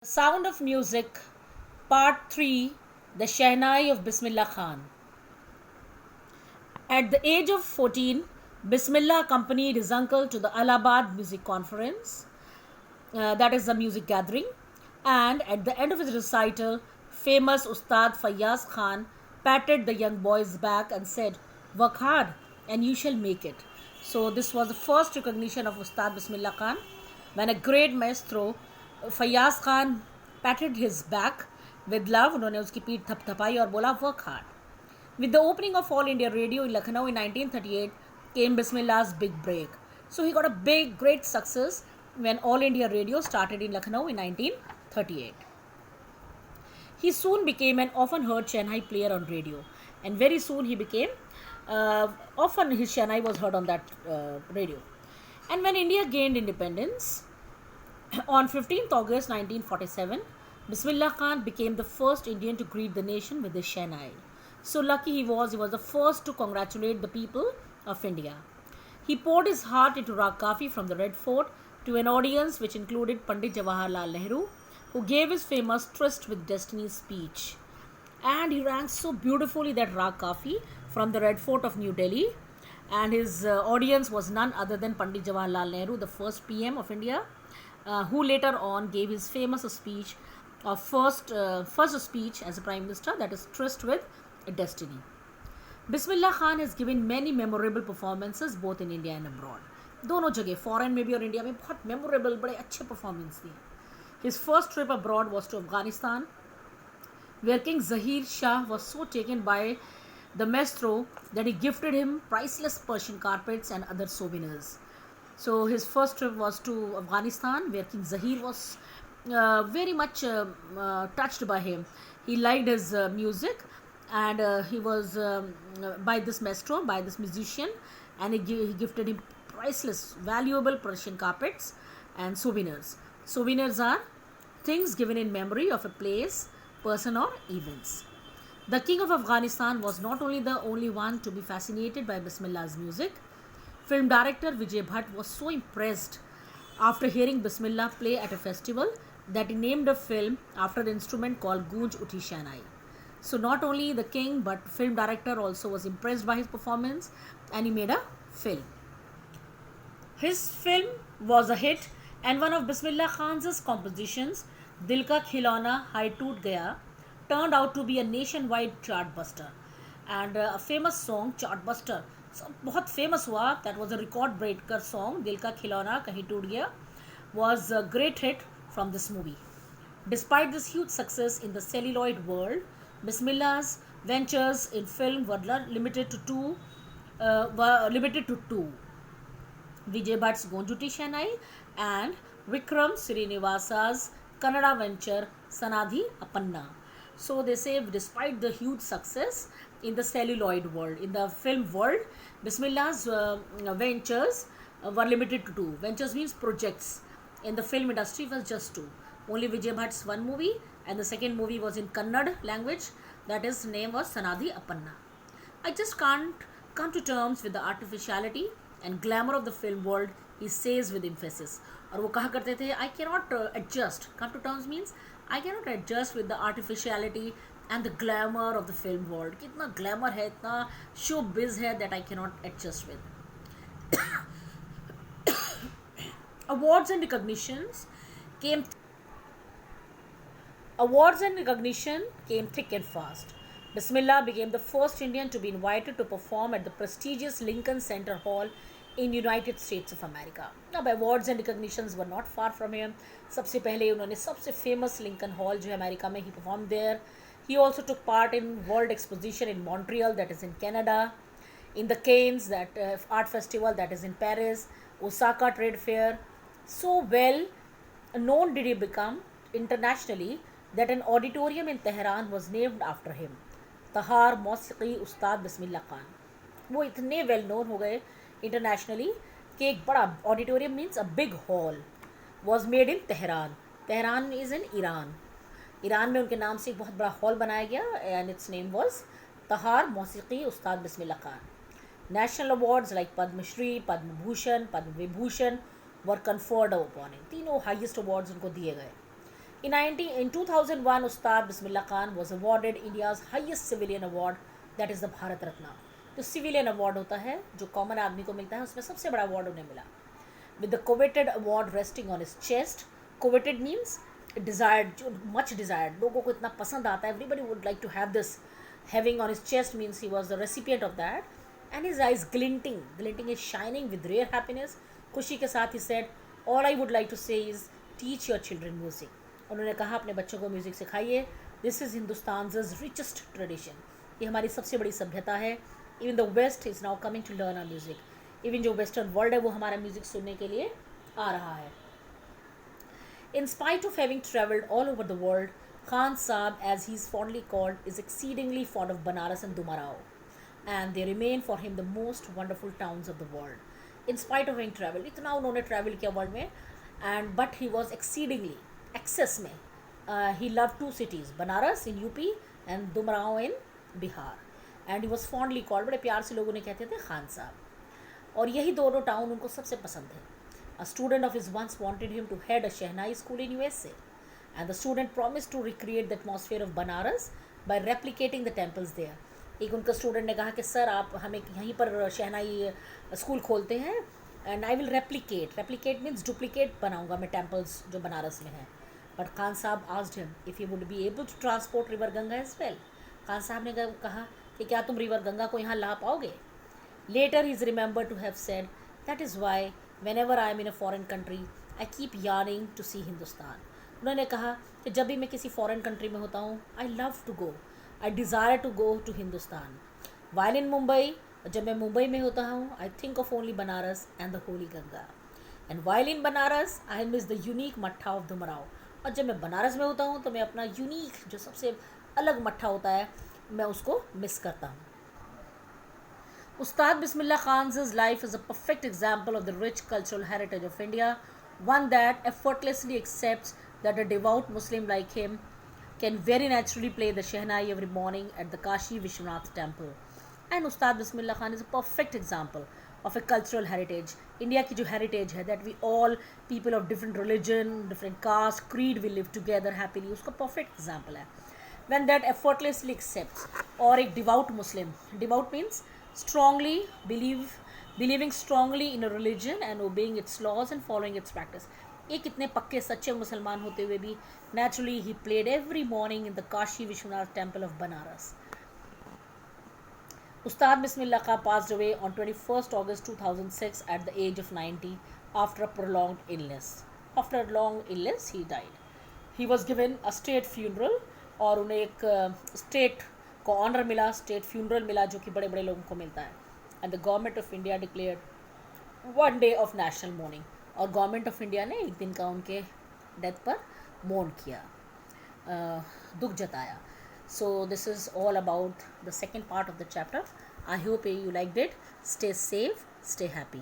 Sound of Music, Part 3, The Shehnai of Bismillah Khan. At the age of 14, Bismillah accompanied his uncle to the Allahabad Music Conference, that is the music gathering, and at the end of his recital, famous Ustad Fayyaz Khan patted the young boy's back and said, "Work hard and you shall make it." So, this was the first recognition of Ustad Bismillah Khan when a great maestro Fayaz Khan patted his back with love. उन्होंने उसकी पीठ थपथपाई और बोला work hard. With the opening of All India Radio in Lucknow in 1938 came Bismillah's big break. So he got a big, great success when All India Radio started in Lucknow in 1938. He soon became an often heard Shehnai player on radio, and very soon he became often his Shehnai was heard on that radio. And when India gained independence, on 15th August 1947, Bismillah Khan became the first Indian to greet the nation with his Shehnai. So lucky he was the first to congratulate the people of India. He poured his heart into Rag Kafi from the Red Fort to an audience which included Pandit Jawaharlal Nehru, who gave his famous Tryst with Destiny speech. And he rang so beautifully that Rag Kafi from the Red Fort of New Delhi, and his audience was none other than Pandit Jawaharlal Nehru, the first PM of India, who later on gave his famous speech, first speech as a Prime Minister, that is Tryst with Destiny. Bismillah Khan has given many memorable performances both in India and abroad. दोनों जगह foreign में भी और India में बहुत memorable बड़े अच्छे performance दिए. His first trip abroad was to Afghanistan, where King Zahir Shah was so taken by the maestro that he gifted him priceless Persian carpets and other souvenirs. So his first trip was to Afghanistan, where King Zahir was very much touched by him. He liked his music, and he was by this maestro, by this musician, and he gifted him priceless, valuable Persian carpets and souvenirs. Souvenirs are things given in memory of a place, person, or events. The King of Afghanistan was not only the only one to be fascinated by Bismillah's music. Film director Vijay Bhatt was so impressed after hearing Bismillah play at a festival that he named a film after the instrument called Goonj Uthi Shehnai. So not only the king but film director also was impressed by his performance, and he made a film. His film was a hit, and one of Bismillah Khan's compositions, Dil Ka Khilona Hai Toot Gaya, turned out to be a nationwide chartbuster. And a famous song, Chartbuster, बहुत famous हुआ, that was a record breaker song, दिल का खिलौना कहीं टूट गया, was a great hit from this movie. Despite this huge success in the celluloid world, Bismillah's ventures in film were limited to two. Vijay Bhatt's Goonj Uthi Shehnai and Vikram Srinivasa's Kannada venture Sanadhi Appanna. So they say despite the huge success in the celluloid world, in the film world, Bismillah's ventures were limited to two. Ventures means projects. In the film industry was just two. Only Vijay Bhatt's one movie, and the second movie was in Kannada language. That is, name was Sanadhi Appanna. I just can't come to terms with the artificiality and glamour of the film world, he says with emphasis. और वो कहा करते थे, I cannot adjust. Come to terms means I cannot adjust with the artificiality and the glamour of the film world. कितना glamour है, इतना showbiz है that I cannot adjust with. Awards and recognition came thick and fast. Bismillah became the first Indian to be invited to perform at the prestigious Lincoln Center Hall in United States of America. Now, awards and recognitions were not far from him. सबसे पहले उन्होंने सबसे famous Lincoln Hall जो है America में, he performed there. He also took part in World Exposition in Montreal, that is in Canada, in the Cannes, that art festival, that is in Paris, Osaka Trade Fair. So well known did he become internationally that an auditorium in Tehran was named after him, Tahar Mausiqi Ustad Bismillah Khan. वो इतने well known हो गए internationally कि एक बड़ा auditorium means a big hall was made in Tehran. Tehran is in Iran. Iran में उनके नाम से एक बहुत बड़ा हॉल बनाया गया, and its name was Tahar Mausiqi Ustad Bismillah Khan. National awards like Padma Shri, Padma Bhushan, Padma Vibhushan were conferred upon him. तीनों highest awards उनको दिए गए. In 2001, Ustad Bismillah Khan was awarded India's highest civilian award, that is the Bharat Ratna. जो civilian award होता है जो common आदमी को मिलता है उसमें सबसे बड़ा अवार्ड उन्हें मिला. With the coveted award resting on his chest. Coveted means desired, जो much desired, लोगों को इतना पसंद आता है, everybody would like to have this. Having on his chest means he was the recipient of that. And his eyes glinting is shining with rare happiness. खुशी के साथ he said, all I would like to say is teach your children music. उन्होंने कहा अपने बच्चों को music सिखाइए. This is Hindustan richest tradition. ये हमारी सबसे बड़ी सभ्यता है. Even the west is now coming to learn our music. Even जो वेस्टर्न वर्ल्ड है वो हमारा म्यूज़िक सुनने के लिए आ रहा है. In spite of having travelled all over the world, Khan Sahab, as he is fondly called, is exceedingly fond of Banaras and Dumraon, and they remain for him the most wonderful towns of the world. In spite of having travelled, इतना उन्होंने travel किया world में, and but he was exceedingly excess में, he loved two cities, Banaras in UP and Dumraon in Bihar, and he was fondly called, बड़े प्यार से लोग उन्हें कहते थे खान साहब. और यही दोनों टाउन उनको सबसे पसंद है. A student of his once wanted him to head a Shehnai school in USA, and the student promised to recreate the atmosphere of Banaras by replicating the temples there. एक उनका स्टूडेंट ने कहा कि sir आप हमें यहीं पर शहनाई school खोलते हैं, and I will replicate means duplicate बनाऊंगा मैं टेम्पल्स जो बनारस में हैं. बट खान साहब asked him if he would be able to transport river Ganga as well. Khan साहब ने कहा कि क्या तुम रिवर गंगा को यहाँ ला पाओगे. Later he is remembered to have said, that is why whenever I am in a foreign country I keep yearning to see Hindustan. उन्होंने कहा कि जब भी मैं किसी फॉरेन कंट्री में होता हूँ, I love to go, I desire to go to Hindustan. While in Mumbai, जब मैं मुंबई में होता हूँ, I think of only Banaras and the holy Ganga. And while in Banaras, I miss the unique मट्ठा of Dumarav. और जब मैं बनारस में होता हूँ तो मैं अपना यूनिक जो सबसे अलग मट्ठा होता है मैं उसको मिस करता हूँ. उस्ताद बिस्मिल्लाह Khan's life is a perfect example of the rich cultural heritage of India, one that effortlessly accepts that a devout Muslim like him can very naturally play the Shehnai every morning at the Kashi Vishwanath temple. And Ustad Bismillah Khan is a perfect example of a cultural heritage. India की जो heritage है, that we all people of different religion, different caste, creed, we live together happily, उसका perfect example है. When that effortlessly accepts, और एक devout Muslim, devout means strongly believing strongly in a religion and obeying its laws and following its practice. एक इतने पक्के सच्चे मुसलमान होते हुए भी naturally he played every morning in the Kashi Vishwanath temple of Banaras. Ustad Bismillah Khan passed away on 21st August 2006 at the age of 90 after a prolonged illness. After a long illness, he died. He was given a state funeral और उन्हें एक state को honor मिला, state funeral मिला जो कि बड़े बड़े लोगों को मिलता है. And the government of India declared one day of national mourning. और government of India ने एक दिन का उनके death पर mourn किया, दुख जताया. So this is all about the second part of the chapter. I hope you liked it. Stay safe, stay happy.